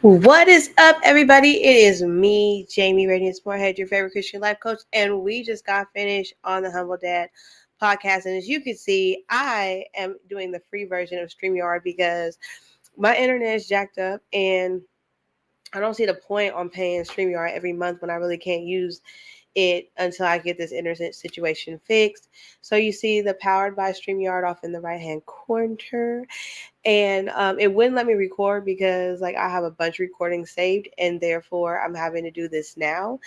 What is up, everybody? It is me, Jamie Radiant Sporthead, your favorite Christian life coach, and we just got finished on the Humble Dad podcast. And as you can see, I am doing the free version of StreamYard because my internet is jacked up, and I don't see the point on paying StreamYard every month when I really can't use it until I get this internet situation fixed. So you see the powered by StreamYard off in the right hand corner, and it wouldn't let me record because like I have a bunch of recordings saved, and therefore I'm having to do this now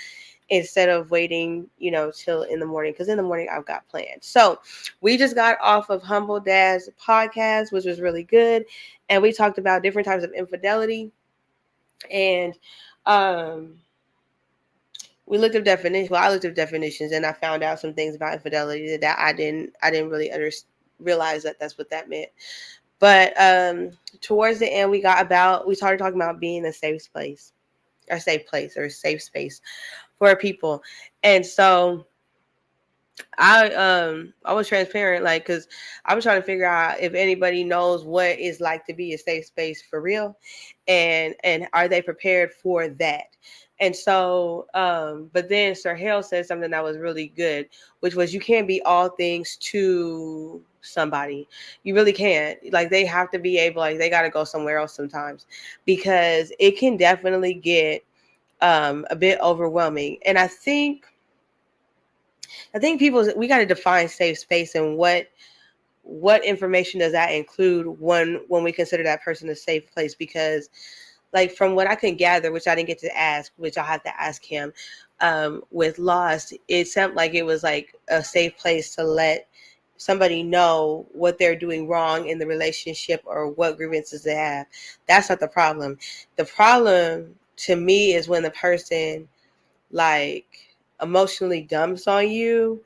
instead of waiting, till in the morning, because in the morning I've got plans. So we just got off of Humble Dad's podcast, which was really good, and we talked about different types of infidelity, and um we looked up definitions. Well, I looked up definitions, and I found out some things about infidelity that I didn't really realize that that's what that meant. But towards the end, we started talking about being a safe place, or safe space for people. And so I was transparent, like, because I was trying to figure out if anybody knows what it's like to be a safe space for real, and are they prepared for that. And so but then Sir Hale said something that was really good, which was you can't be all things to somebody. You really can't. Like, they have to be able, like, they got to go somewhere else sometimes, because it can definitely get a bit overwhelming. And I think people, we got to define safe space, and what information does that include when we consider that person a safe place. Because, like, from what I can gather, which I didn't get to ask, which I'll have to ask him, with Lost, it sounded like it was like a safe place to let somebody know what they're doing wrong in the relationship or what grievances they have. That's not the problem. The problem to me is when the person, like, emotionally dumps on you,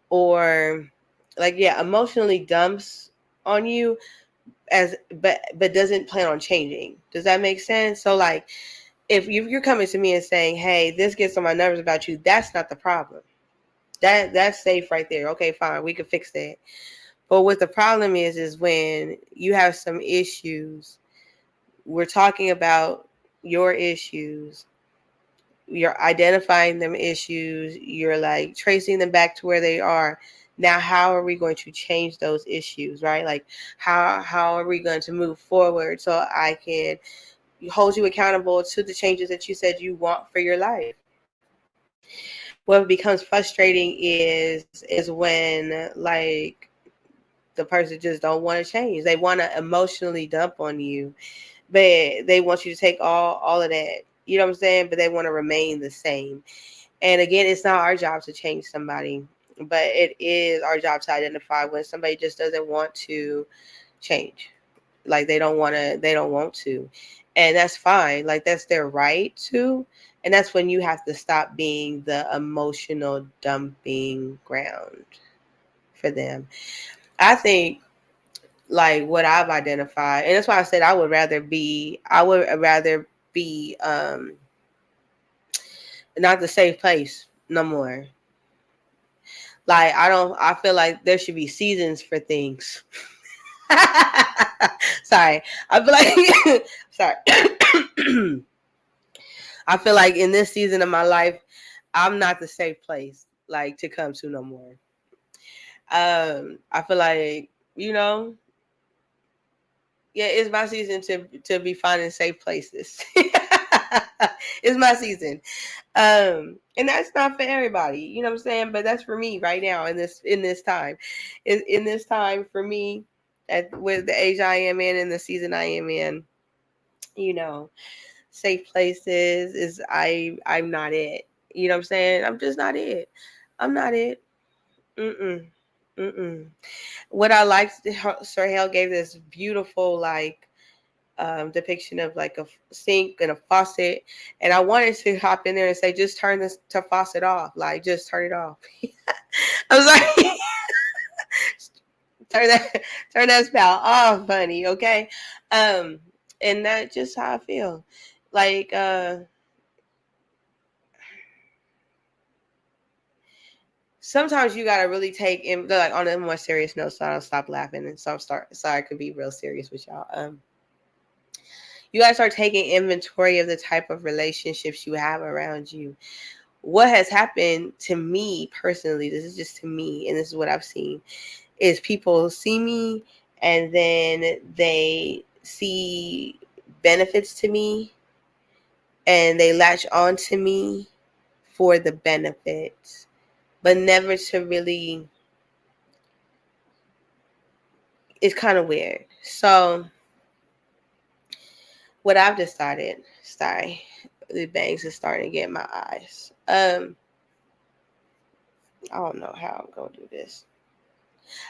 or like, yeah, emotionally dumps on you, but doesn't plan on changing. Does that make sense? So, like, if you're coming to me and saying, hey, this gets on my nerves about you, that's not the problem. That's safe right there. Okay, fine, we can fix that. But what the problem is when you have some issues, we're talking about your issues, you're identifying them issues, you're like tracing them back to where they are. Now, how are we going to change those issues, right? Like, how are we going to move forward so I can hold you accountable to the changes that you said you want for your life? What becomes frustrating is when, like, the person just don't want to change. They want to emotionally dump on you, but they want you to take all of that. You know what I'm saying? But they want to remain the same. And again, it's not our job to change somebody, but it is our job to identify when somebody just doesn't want to change. Like, they don't want to. And that's fine. Like, that's their right to. And that's when you have to stop being the emotional dumping ground for them. I think, like, what I've identified, and that's why I said I would rather be not the safe place no more. Like, I feel like there should be seasons for things. Sorry. I feel like sorry. I feel like in this season of my life, I'm not the safe place, like, to come to no more. I feel like, yeah, it's my season to be finding safe places. It's my season. And that's not for everybody, you know what I'm saying? But that's for me right now in this time. In this time for me, with the age I am in and the season I am in, you know, safe places I'm not it. You know what I'm saying? I'm just not it. I'm not it. Mm-mm. Mm-mm. What I liked, Sir Hale gave this beautiful, like, depiction of, like, a sink and a faucet, and I wanted to hop in there and say, just turn this to faucet off, like, just turn it off. I was like, turn that turn that spout off, honey. Okay. um and that's just how I feel. Like, sometimes you gotta really take in, like, on a more serious note, so I don't stop laughing, and so I could be real serious with y'all. You got to start taking inventory of the type of relationships you have around you. What has happened to me personally, this is just to me, and this is what I've seen, is people see me and then they see benefits to me and they latch on to me for the benefits, but never to really, it's kind of weird. So what I've decided, sorry, the bangs is starting to get in my eyes. I don't know how I'm gonna do this.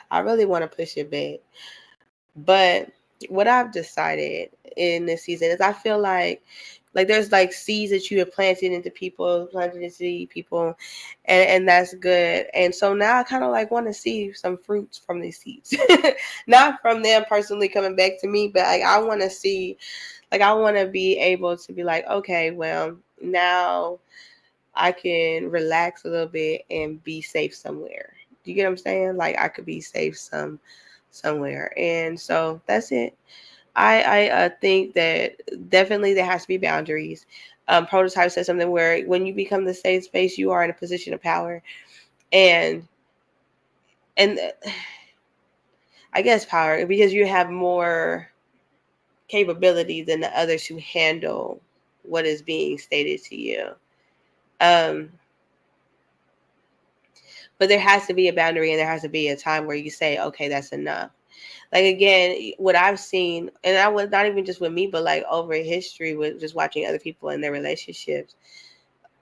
I really want to push it back, but what I've decided in this season is I feel like there's like seeds that you have planted into people, planted into people, and that's good. And so now I kind of like want to see some fruits from these seeds, not from them personally coming back to me, but like I want to see, like I want to be able to be like, okay, well now I can relax a little bit and be safe somewhere. Do you get what I'm saying? Like I could be safe somewhere, and so that's it. I think that definitely there has to be boundaries. Prototype said something where when you become the safe space, you are in a position of power, and and I guess power because you have more capability than the others to handle what is being stated to you. Um, but there has to be a boundary, and there has to be a time where you say, okay, that's enough. Like again, what I've seen, and I was not even just with me, but like over history with just watching other people in their relationships,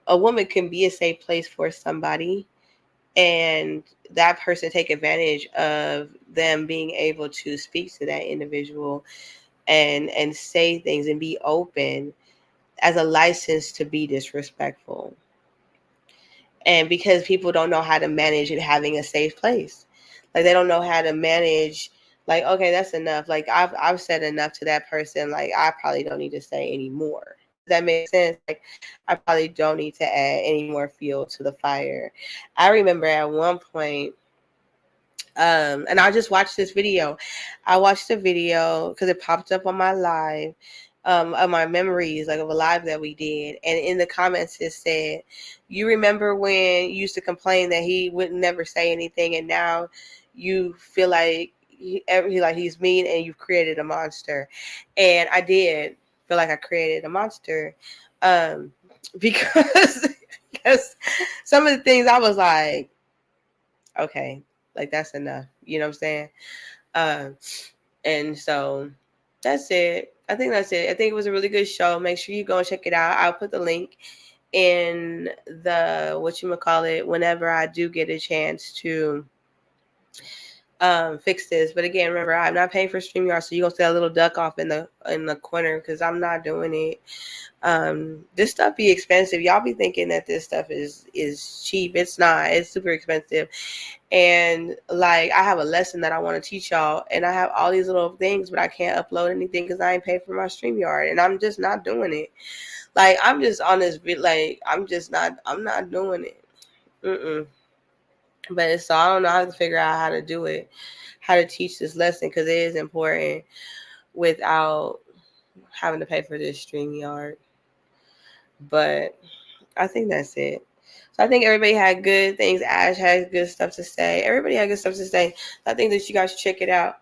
a woman can be a safe place for somebody and that person take advantage of them being able to speak to that individual and say things and be open as a license to be disrespectful. And because people don't know how to manage it having a safe place, like they don't know how to manage, like, okay, that's enough, like I've said enough to that person, like I probably don't need to say anymore. Does that make sense? Like I probably don't need to add any more fuel to the fire. I remember at one point, and I just watched this video. I watched the video because it popped up on my live, of my memories, like of a live that we did. And in the comments, it said, "You remember when you used to complain that he would never say anything, and now you feel like he's mean, and you've created a monster." And I did feel like I created a monster, because because some of the things I was like, okay, like that's enough. You know what I'm saying? Um, and so that's it. I think that's it. I think it was a really good show. Make sure you go and check it out. I'll put the link in the whatchamacallit whenever I do get a chance to fix this. But again, remember, I'm not paying for StreamYard, so you're gonna see a little duck off in the corner because I'm not doing it. This stuff be expensive. Y'all be thinking that this stuff is cheap. It's not. It's super expensive. And like I have a lesson that I want to teach y'all, and I have all these little things, but I can't upload anything because I ain't paid for my StreamYard, and I'm just not doing it. Like I'm just on this bit, like I'm not doing it. Mm-mm. But so I don't know how to figure out how to do it, how to teach this lesson because it is important without having to pay for this StreamYard. But I think that's it. So I think everybody had good things. Ash had good stuff to say. Everybody had good stuff to say. I think that you guys should check it out.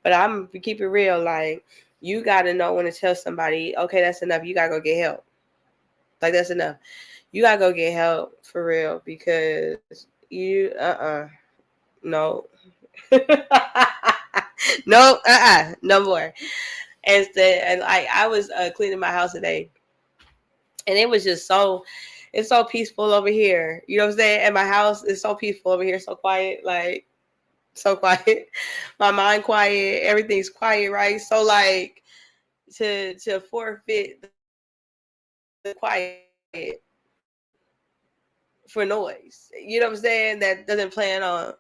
But I'm gonna keep it real. Like you gotta know when to tell somebody, okay, that's enough. You gotta go get help. Like that's enough. You gotta go get help for real because you no. No, no more. And I was cleaning my house today, and it was just it's so peaceful over here. You know what I'm saying? And my house is so peaceful over here, so quiet, like so quiet. My mind quiet, everything's quiet, right? So like to forfeit the quiet for noise. You know what I'm saying? That doesn't plan on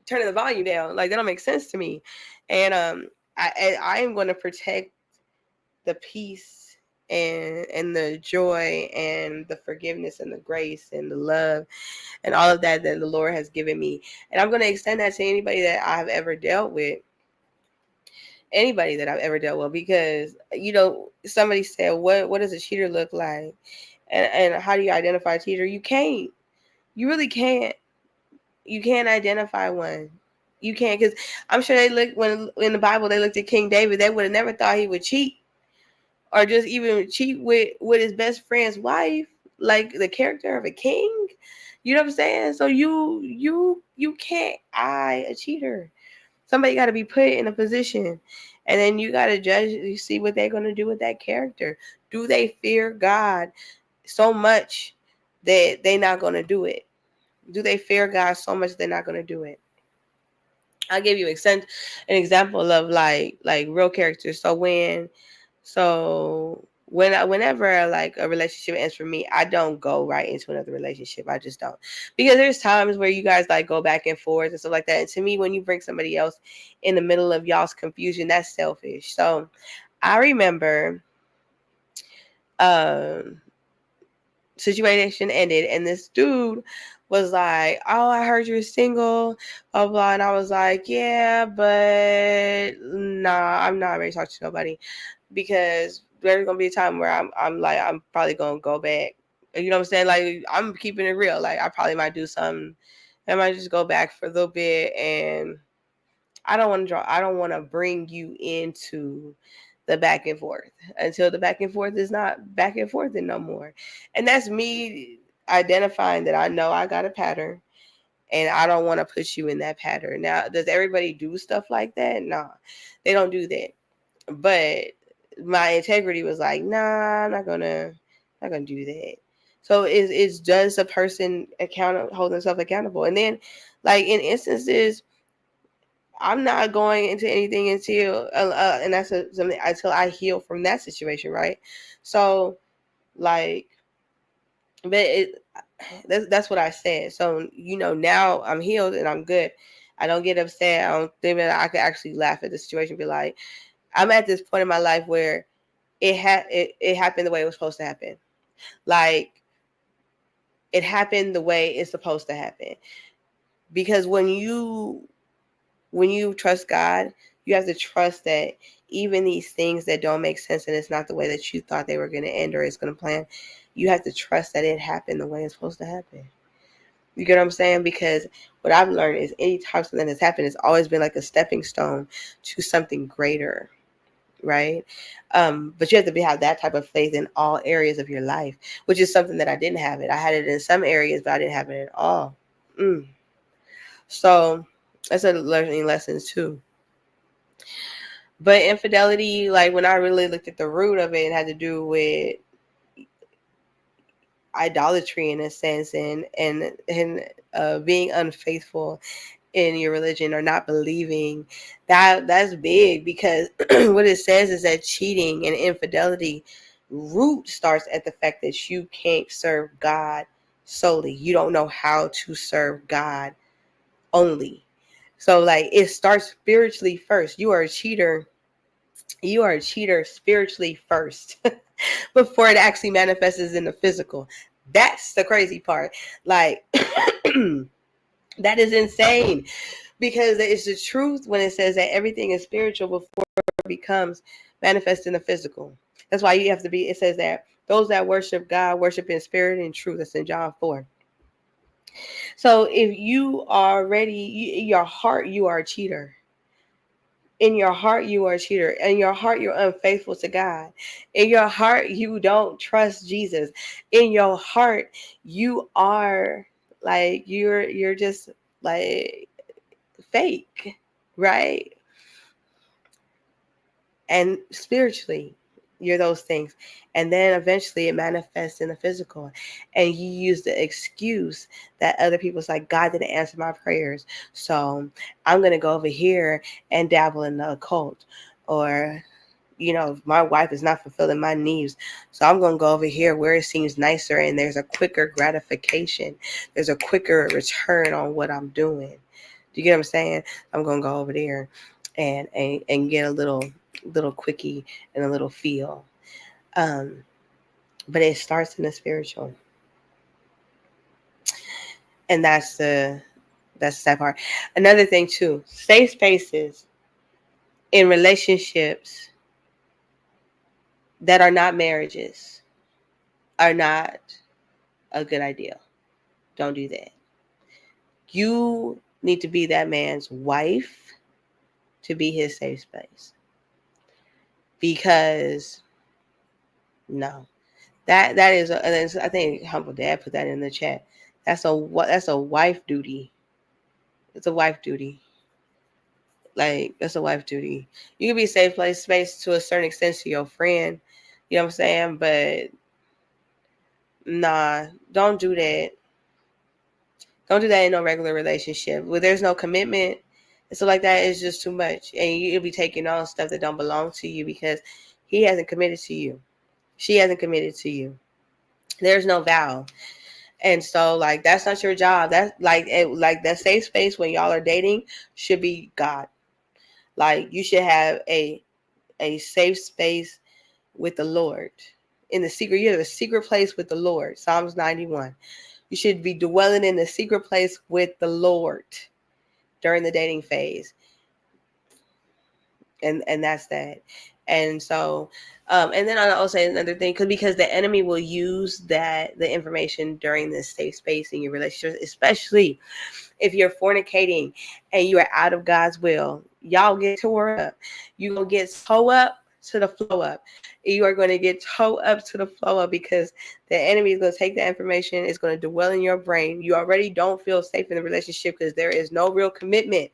turning the volume down. Like that don't make sense to me. And I am going to protect the peace and the joy and the forgiveness and the grace and the love and all of that the Lord has given me. And I'm going to extend that to anybody that I've ever dealt with. anybody that I've ever dealt with, because somebody said, what does a cheater look like, and how do you identify a cheater? You can't. You really can't. You can't identify one. You can't, because I'm sure they look when in the Bible they looked at King David, they would have never thought he would cheat, or just even cheat with his best friend's wife, like the character of a king. You know what I'm saying? So you can't eye a cheater. Somebody got to be put in a position, and then you got to judge. You see what they're going to do with that character. Do they fear God so much that they're not going to do it? Do they fear God so much they're not going to do it? I'll give you an example of like real characters. Whenever like a relationship ends for me, I don't go right into another relationship. I just don't, because there's times where you guys like go back and forth and stuff like that. And to me, when you bring somebody else in the middle of y'all's confusion, that's selfish. So I remember um situation ended, and this dude was like, "Oh, I heard you're single, blah blah," and I was like, "Yeah, but nah, I'm not ready to talk to nobody, because there's gonna be a time where I'm probably gonna go back." You know what I'm saying? Like, I'm keeping it real. Like, I probably might do something. I might just go back for a little bit, and I don't want to bring you into the back and forth until the back and forth is not back and forth and no more. And that's me identifying that I know I got a pattern, and I don't want to put you in that pattern. Now, does everybody do stuff like that? No, they don't do that. But my integrity was like, nah, I'm not gonna do that. So it's does a person hold themselves accountable? And then, like, in instances, I'm not going into anything until and that's something until I heal from that situation, right? So, like, but that's what I said. So now I'm healed and I'm good. I don't get upset. I don't think that I could actually laugh at the situation. Be like, I'm at this point in my life where it happened the way it was supposed to happen. Like, it happened the way it's supposed to happen. Because when you trust God, you have to trust that even these things that don't make sense and it's not the way that you thought they were going to end or it's going to plan, you have to trust that it happened the way it's supposed to happen. You get what I'm saying? Because what I've learned is any time something has happened, it's always been like a stepping stone to something greater, right? But you have to have that type of faith in all areas of your life, which is something that I didn't have it. I had it in some areas, but I didn't have it at all. So that's a learning lesson too. But infidelity, like when I really looked at the root of it, it had to do with idolatry in a sense, and being unfaithful in your religion or not believing. That's big, because what it says is that cheating and infidelity root starts at the fact that you can't serve God solely. You don't know how to serve God only. So, like, it starts spiritually first. You are a cheater spiritually first before it actually manifests in the physical. That's the crazy part. Like, that is insane, because it's the truth when it says that everything is spiritual before it becomes manifest in the physical. That's why you have to be, it says that those that worship God worship in spirit and truth. That's in John 4. So if you are ready, in your heart, you are a cheater. In your heart, you are a cheater. In your heart, you're unfaithful to God. In your heart, you don't trust Jesus. In your heart, you are like, you're just like fake, right? And spiritually, you're those things. And then eventually it manifests in the physical. And you use the excuse that other people's like, God didn't answer my prayers, so I'm going to go over here and dabble in the occult. Or, my wife is not fulfilling my needs, so I'm going to go over here where it seems nicer and there's a quicker gratification. There's a quicker return on what I'm doing. Do you get what I'm saying? I'm going to go over there and get a little quickie and a little feel. But it starts in the spiritual. And that's the sad part. Another thing too, safe spaces in relationships that are not marriages are not a good idea. Don't do that. You need to be that man's wife to be his safe space. Because no, that is, I think Humble Dad put that in the chat. That's a wife duty. It's a wife duty. Like, that's a wife duty. You can be safe place space to a certain extent to your friend. You know what I'm saying? But nah, don't do that. Don't do that in no regular relationship. Where there's no commitment and stuff like that, is just too much. And you'll be taking on stuff that don't belong to you because he hasn't committed to you. She hasn't committed to you. There's no vow. And so, like, that's not your job. That's like that safe space when y'all are dating should be God. Like, you should have a safe space with the Lord. In the secret, you have a secret place with the Lord. Psalms 91. You should be dwelling in the secret place with the Lord during the dating phase. And that's that. And so, and then I'll say another thing, because the enemy will use the information during this safe space in your relationship, especially if you're fornicating and you are out of God's will. Y'all get tore up. You gonna get toe up to the flow up. You are going to get toe up to the flow up because the enemy is going to take that information. It's going to dwell in your brain. You already don't feel safe in the relationship because there is no real commitment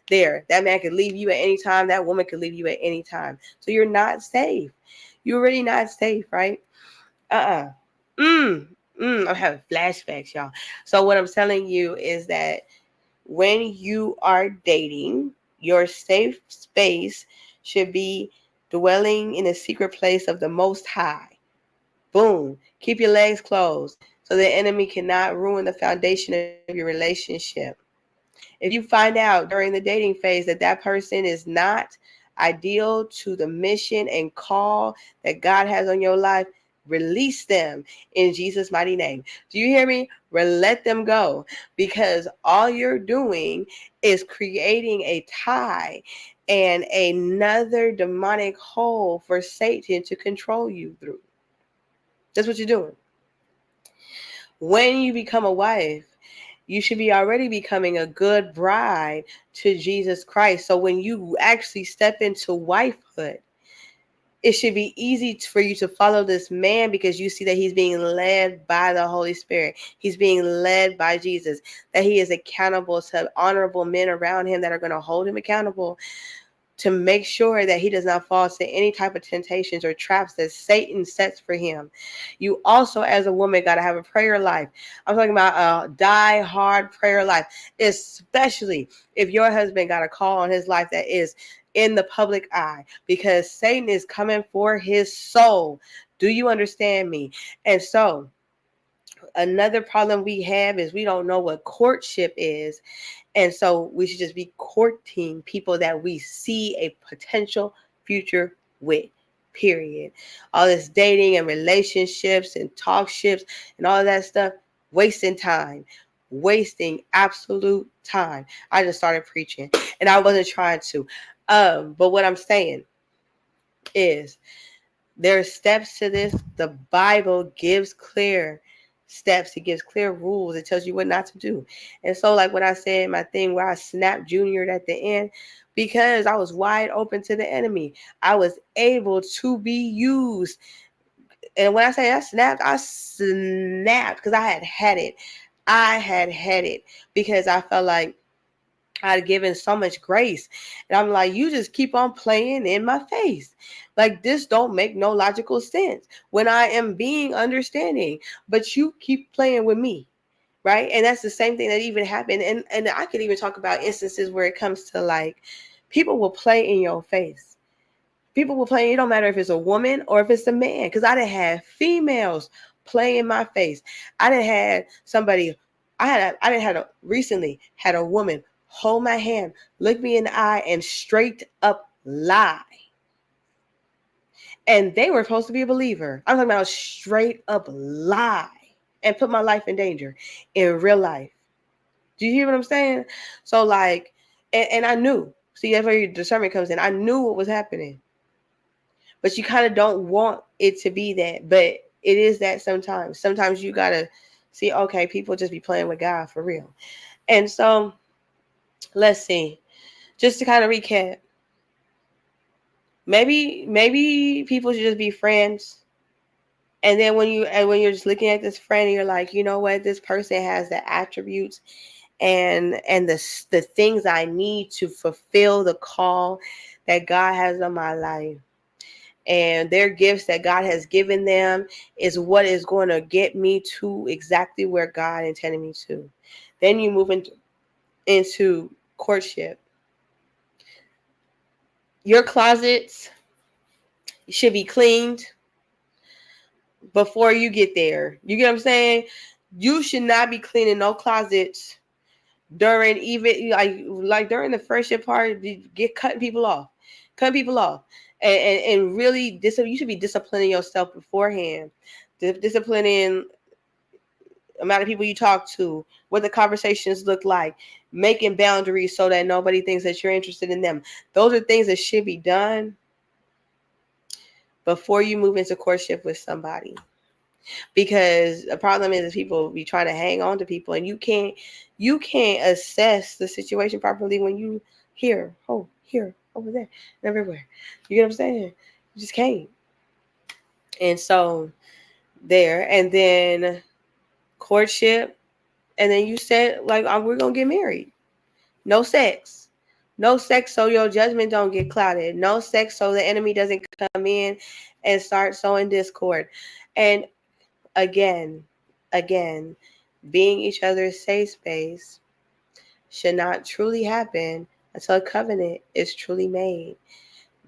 there. That man could leave you at any time. That woman could leave you at any time. So you're not safe. You're already not safe, right? I'm having flashbacks, y'all. So what I'm telling you is that when you are dating, your safe space should be dwelling in a secret place of the Most High. Boom. Keep your legs closed so the enemy cannot ruin the foundation of your relationship. If you find out during the dating phase that person is not ideal to the mission and call that God has on your life, release them in Jesus' mighty name. Do you hear me? Let them go, because all you're doing is creating a tie and another demonic hole for Satan to control you through. That's what you're doing. When you become a wife, you should be already becoming a good bride to Jesus Christ. So when you actually step into wifehood, it should be easy for you to follow this man because you see that he's being led by the Holy Spirit. He's being led by Jesus, that he is accountable to honorable men around him that are going to hold him accountable to make sure that he does not fall to any type of temptations or traps that Satan sets for him. You also, as a woman, got to have a prayer life. I'm talking about a die-hard prayer life, especially if your husband got a call on his life that is in the public eye, because Satan is coming for his soul. Do you understand me? And so another problem we have is we don't know what courtship is. And so we should just be courting people that we see a potential future with, period. All this dating and relationships and talk ships and all of that stuff, wasting time, wasting absolute time. I just started preaching and I wasn't trying to. But what I'm saying is there are steps to this. The Bible gives clear steps. It gives clear rules. It tells you what not to do. And so, like when I said my thing where I snapped Junior at the end, because I was wide open to the enemy, I was able to be used. And when I say I snapped because I had it. I had it because I felt like I'd given so much grace. And I'm like, you just keep on playing in my face. Like, this don't make no logical sense when I am being understanding, but you keep playing with me. Right. And that's the same thing that even happened. And I could even talk about instances where it comes to like people will play in your face. People will play. It don't matter if it's a woman or if it's a man. Because I done had females play in my face. I done had somebody. Recently had a woman hold my hand, look me in the eye, and straight up lie. And they were supposed to be a believer. I'm talking about straight up lie and put my life in danger in real life. Do you hear what I'm saying? So like, and I knew. See, that's where your discernment comes in. I knew what was happening, but you kind of don't want it to be that, but it is that sometimes. Sometimes you gotta see, okay, people just be playing with God for real. And so, let's see. Just to kind of recap, maybe people should just be friends. And then when you're just looking at this friend and you're like, you know what, this person has the attributes and the things I need to fulfill the call that God has on my life. And their gifts that God has given them is what is going to get me to exactly where God intended me to. Then you move into courtship. Your closets should be cleaned before you get there. You get what I'm saying? You should not be cleaning no closets during even like during the friendship part. Get cutting people off, and really you should be disciplining yourself beforehand, disciplining amount of people you talk to, what the conversations look like, making boundaries so that nobody thinks that you're interested in them. Those are things that should be done before you move into courtship with somebody. Because the problem is people be trying to hang on to people, and you can't assess the situation properly when you here, over there, and everywhere. You get what I'm saying? You just can't. And so there, and then courtship, and then you said like, we're gonna get married. No sex. No sex so your judgment don't get clouded. No sex so the enemy doesn't come in and start sowing discord. And again, being each other's safe space should not truly happen until a covenant is truly made.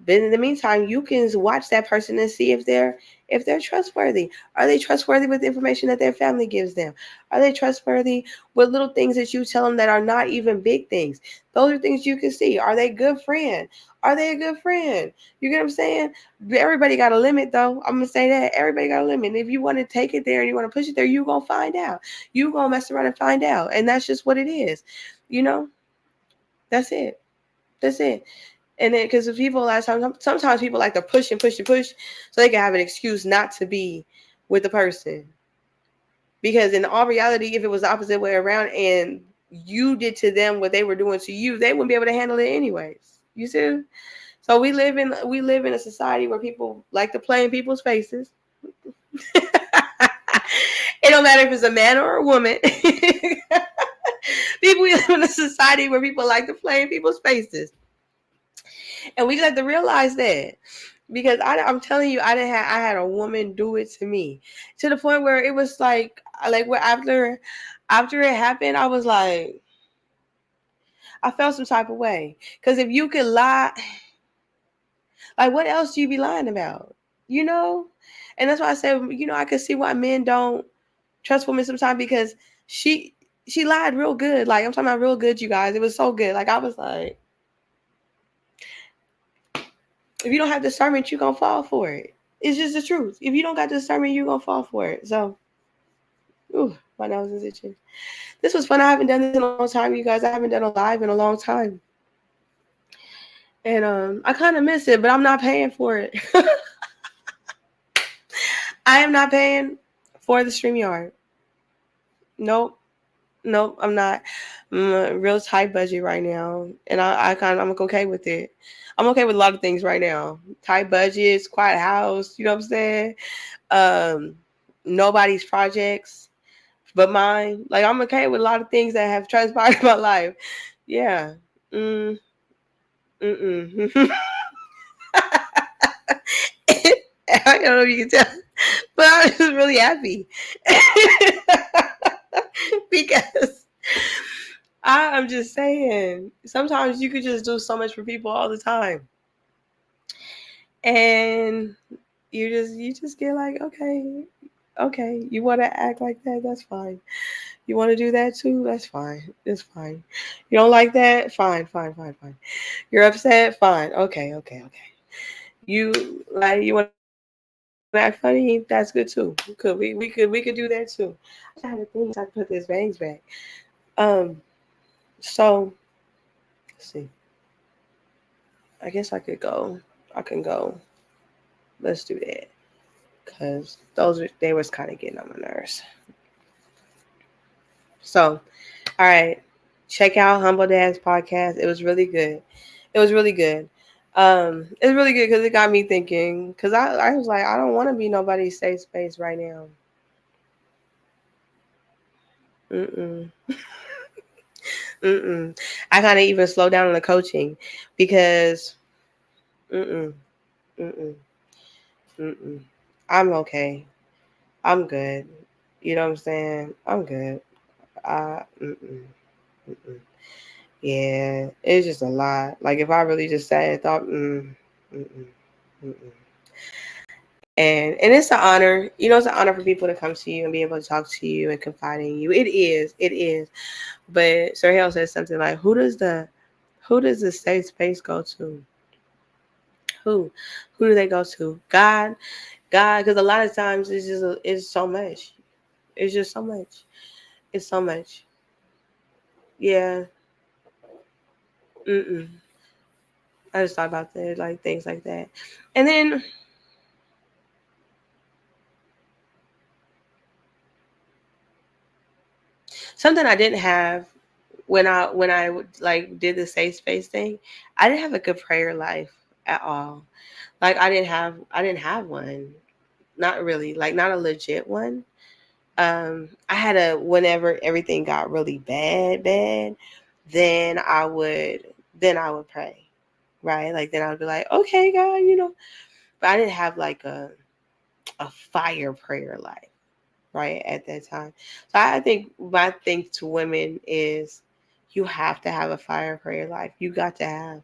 But in the meantime, you can watch that person and see if they're trustworthy. Are they trustworthy with the information that their family gives them? Are they trustworthy with little things that you tell them that are not even big things? Those are things you can see. Are they a good friend? Are they a good friend? You get what I'm saying? Everybody got a limit, though. I'm gonna say that everybody got a limit. And if you want to take it there and you want to push it there, you're gonna find out. You're gonna mess around and find out, and that's just what it is. You know, that's it. That's it. And then, because people, a lot of times, sometimes people like to push and push and push so they can have an excuse not to be with the person. Because in all reality, if it was the opposite way around and you did to them what they were doing to you, they wouldn't be able to handle it anyways. You see? So we live in a society where people like to play in people's faces. It don't matter if it's a man or a woman. We live in a society where people like to play in people's faces. And we just have to realize that, because I'm telling you, I had a woman do it to me, to the point where it was like where after it happened, I was like, I felt some type of way, because if you could lie, like what else do you be lying about, you know? And that's why I said, I could see why men don't trust women sometimes, because she lied real good. Like, I'm talking about real good, you guys. It was so good. Like, I was like, if you don't have discernment, you're going to fall for it. It's just the truth. If you don't got discernment, you're going to fall for it. So, ooh, my nose is itching. This was fun. I haven't done this in a long time, you guys. I haven't done a live in a long time. And I kind of miss it, but I'm not paying for it. I am not paying for the StreamYard. Nope, I'm not. I'm a real tight budget right now, and I'm okay with it. I'm okay with a lot of things right now. Tight budgets, quiet house. You know what I'm saying? Nobody's projects but mine. Like, I'm okay with a lot of things that have transpired in my life. Yeah. I don't know if you can tell, but I was really happy because I'm just saying, sometimes you could just do so much for people all the time, and you just get like, okay, you want to act like that? That's fine. You want to do that too? That's fine. It's fine. You don't like that? Fine. You're upset? Fine. Okay. You want to act funny? That's good too. We could do that too. I just had a thing so I could put this bangs back. So let's see. I guess I could go. I can go. Let's do that. Cause they was kind of getting on my nerves. So, all right, check out Humble Dad's podcast. It was really good. It was really good. It's really good because it got me thinking. Cause I was like, I don't want to be nobody's safe space right now. Mm-mm. Mm-mm. I kind of even slow down on the coaching because mm-mm. Mm-mm. Mm-mm. I'm okay. I'm good. You know what I'm saying? I'm good. Mm-mm. Mm-mm. Yeah, it's just a lot. Like if I really just sat and thought, mm-mm, mm-mm. And it's an honor. You know, it's an honor for people to come to you and be able to talk to you and confide in you. It is. It is. But Sir Hale says something like, who does the safe space go to? Who? Who do they go to? God. God. Because a lot of times it's so much. It's just so much. It's so much. Yeah. Mm-mm. I just thought about that, like things like that. And then something I didn't have when I like did the safe space thing, I didn't have a good prayer life at all. Like I didn't have one. Not really. Like not a legit one. I had a whenever everything got really bad, then I would pray. Right? Like then I would be like, okay, God, but I didn't have like a fire prayer life, right, at that time. So I think my thing to women is you have to have a fire prayer life. You got to have.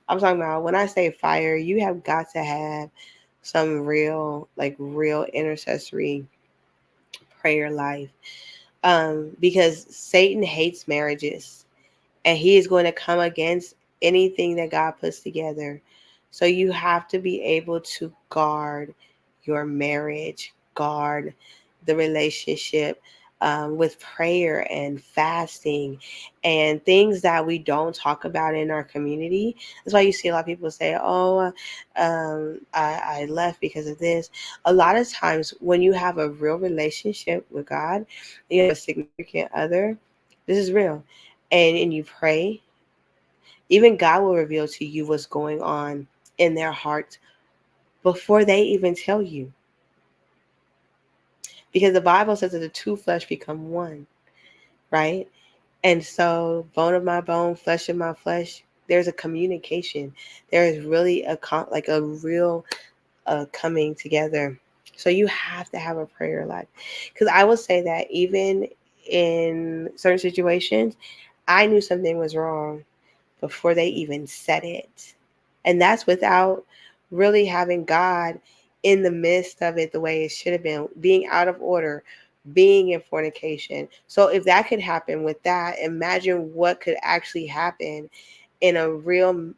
I'm talking about when I say fire, you have got to have some real intercessory prayer life. Because Satan hates marriages and he is going to come against anything that God puts together. So you have to be able to guard your marriage, guard the relationship with prayer and fasting and things that we don't talk about in our community. That's why you see a lot of people say, oh, I left because of this. A lot of times when you have a real relationship with God, you have a significant other, this is real, and you pray, even God will reveal to you what's going on in their heart before they even tell you. Because the Bible says that the two flesh become one, right? And so, bone of my bone, flesh of my flesh, there's a communication. There is really like a real coming together. So you have to have a prayer life. Because I will say that even in certain situations, I knew something was wrong before they even said it. And that's without really having God in the midst of it the way it should have been, being out of order, being in fornication. So if that could happen with that, imagine what could actually happen in a real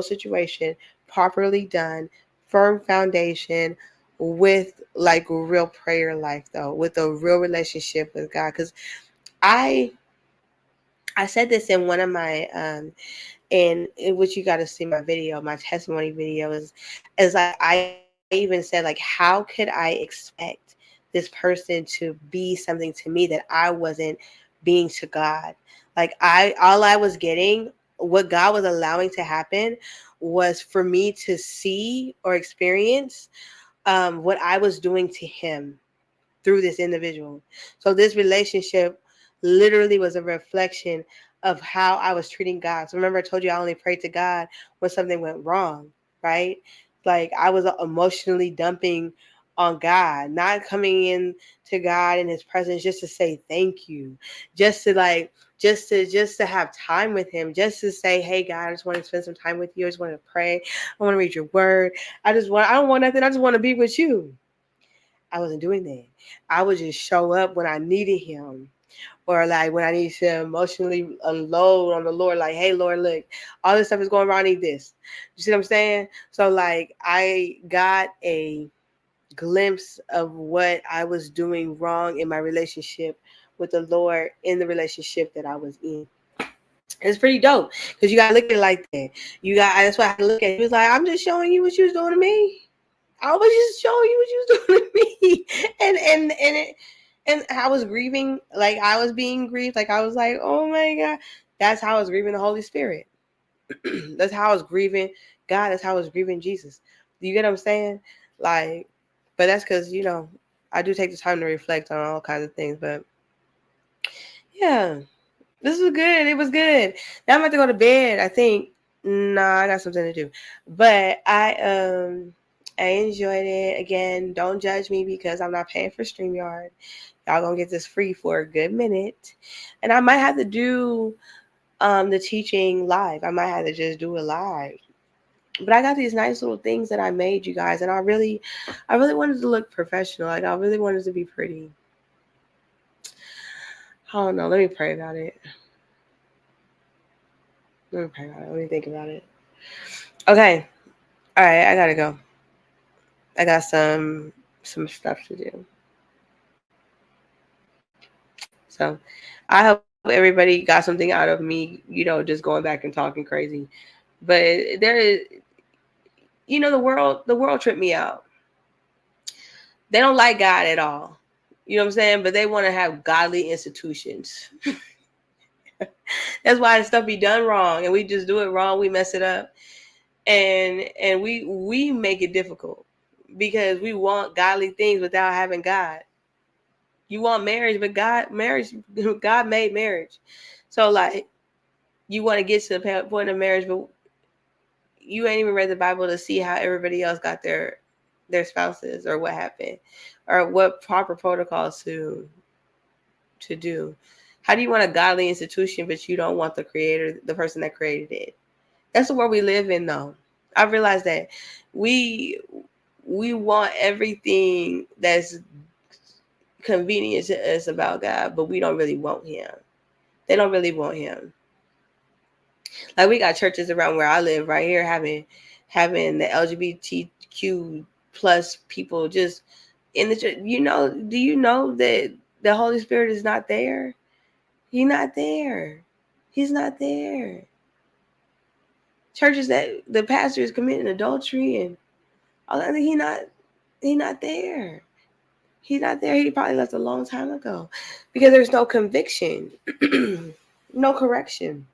situation, properly done, firm foundation, with like real prayer life though, with a real relationship with God. Because I I said this in one of my and in which you got to see my video, my testimony video is like I even said like how could I expect this person to be something to me that I wasn't being to God. Like all I was getting, what God was allowing to happen was for me to see or experience what I was doing to him through this individual. So this relationship literally was a reflection of how I was treating God. So remember I told you I only prayed to God when something went wrong, right? Like I was emotionally dumping on God, not coming in to God in his presence just to say thank you, just to like just to have time with him, just to say, hey God, I just want to spend some time with you. I just want to pray. I want to read your word. I don't want nothing. I just want to be with you. I wasn't doing that. I would just show up when I needed him, or like when I need to emotionally unload on the Lord, like, hey, Lord, look, all this stuff is going wrong. I need this. You see what I'm saying? So, like, I got a glimpse of what I was doing wrong in my relationship with the Lord in the relationship that I was in. It's pretty dope because you gotta look at it like that. That's why I had to look at it. He was like, I'm just showing you what you was doing to me. I was just showing you what you was doing to me. And I was grieving, like I was being grieved. Like I was like, oh my God. That's how I was grieving the Holy Spirit. That's how I was grieving God. That's how I was grieving Jesus. Do you get what I'm saying? Like, but that's because, I do take the time to reflect on all kinds of things. But yeah, this was good. It was good. Now I'm about to go to bed, I think. Nah, I got something to do. But I enjoyed it. Again, don't judge me because I'm not paying for StreamYard. Y'all gonna get this free for a good minute. And I might have to do the teaching live. I might have to just do it live. But I got these nice little things that I made, you guys, and I really wanted to look professional. Like I really wanted to be pretty. I don't know. Let me pray about it. Let me think about it. Okay. All right. I gotta go. I got some stuff to do. So I hope everybody got something out of me, just going back and talking crazy. But there is, the world tripped me out. They don't like God at all. You know what I'm saying? But they want to have godly institutions. That's why stuff be done wrong, and we just do it wrong. We mess it up, and we make it difficult because we want godly things without having God. You want marriage, but God made marriage. So like, you want to get to the point of marriage, but you ain't even read the Bible to see how everybody else got their spouses, or what happened, or what proper protocols to do. How do you want a godly institution, but you don't want the creator, the person that created it? That's the world we live in, though. I realized that we want everything that's convenient to us about God, but we don't really want Him. They don't really want Him. Like, we got churches around where I live right here having the LGBTQ plus people just in the church. Do you know that the Holy Spirit is not there? He's not there. He's not there. Churches that the pastor is committing adultery and all that, he's not there. He's not there. He probably left a long time ago because there's no conviction, no correction.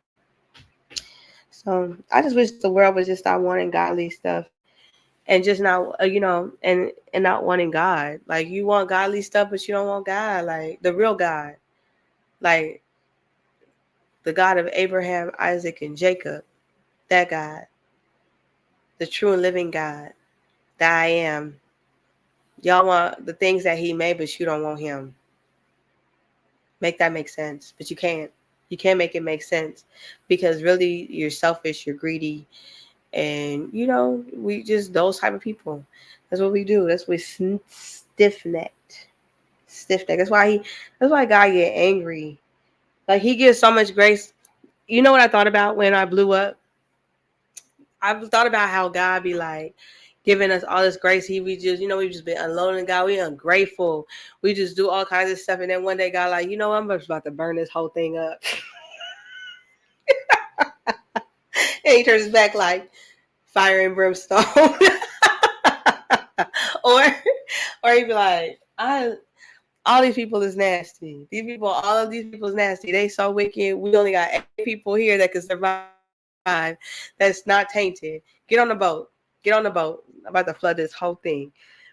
So I just wish the world would just stop wanting godly stuff and just not, and not wanting God. Like, you want godly stuff, but you don't want God, like the real God, like the God of Abraham, Isaac, and Jacob. That God, the true and living God, that I am. Y'all want the things that He made, but you don't want Him. Make that make sense, but you can't. You can't make it make sense because really you're selfish, you're greedy, and we just those type of people. That's what we do. That's what stiff-necked. That's why God get angry. Like, He gives so much grace. You know what I thought about when I blew up? I thought about how God be like giving us all this grace. We just been unloading God. We ungrateful. We just do all kinds of stuff. And then one day God like, I'm just about to burn this whole thing up. And He turns his back like fire and brimstone. or He'd be like, all these people is nasty. All of these people is nasty. They so wicked. We only got 8 people here that can survive. That's not tainted. Get on the boat. I'm about to flood this whole thing.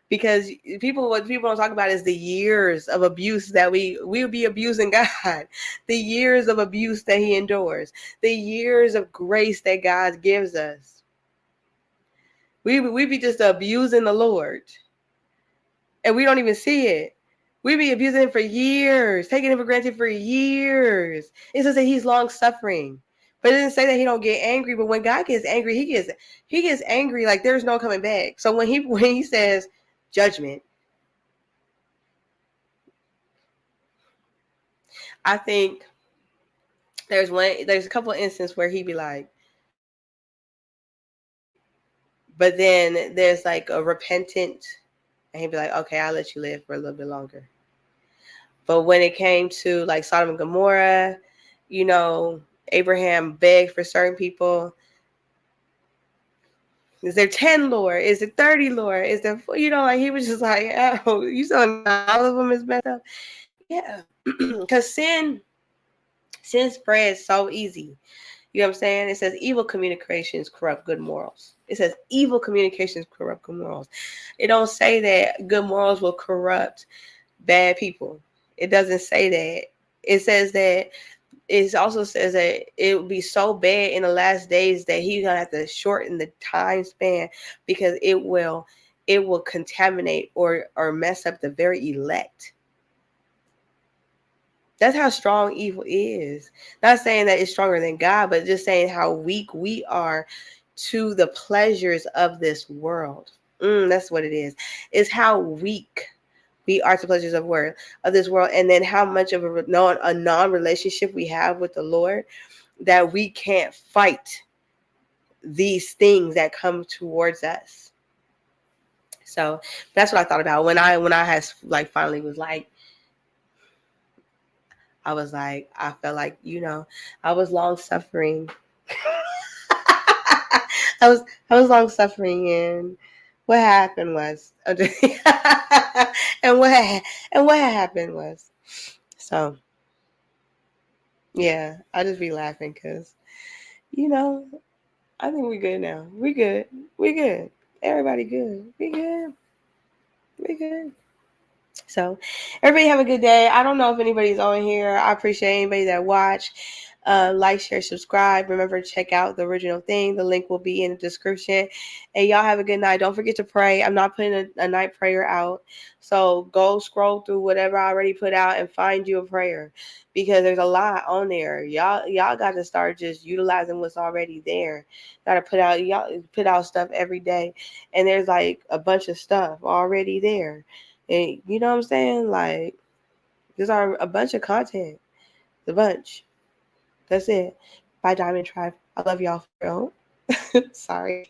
Because what people don't talk about is the years of abuse that we'll be abusing God. The years of abuse that He endures. The years of grace that God gives us. We be just abusing the Lord. And we don't even see it. We be abusing Him for years, taking Him for granted for years. It says that He's long suffering. But it didn't say that He don't get angry. But when God gets angry, He gets angry like there's no coming back. So when He says judgment, I think there's a couple of instances where He be like, but then there's like a repentant, and He'd be like, okay, I'll let you live for a little bit longer. But when it came to like Sodom and Gomorrah, Abraham begged for certain people. Is there 10, Lord? Is it 30, Lord? Is there, like he was just like, oh, you telling me all of them is messed up? Yeah. Because sin spreads so easy. You know what I'm saying? It says evil communications corrupt good morals. It says evil communications corrupt good morals. It don't say that good morals will corrupt bad people. It doesn't say that. It says that it also says that it will be so bad in the last days that he's gonna have to shorten the time span because it will contaminate or mess up the very elect. That's how strong evil is. Not saying that it's stronger than God, but just saying how weak we are to the pleasures of this world. That's what it is. It's how weak we are to pleasures of this world, and then how much of a non-relationship we have with the Lord that we can't fight these things that come towards us. So that's what I thought about when I had like finally was like, I was like, I felt like, I was long suffering. I was I was long suffering, and what happened was and what happened was, so yeah, I just be laughing because you know I think we good now. We good. We good. Everybody good. We good. We good. So, everybody have a good day. I don't know if anybody's on here. I appreciate anybody that watched. Like, share, subscribe. Remember, check out the original thing. The link will be in the description. And y'all have a good night. Don't forget to pray. I'm not putting a night prayer out. So go scroll through whatever I already put out and find you a prayer, because there's a lot on there. Y'all got to start just utilizing what's already there. Got to y'all put out stuff every day, and there's like a bunch of stuff already there. And you know what I'm saying? Like, there's a bunch of content. A bunch. That's it. Bye, Diamond Tribe. I love y'all for real. Sorry.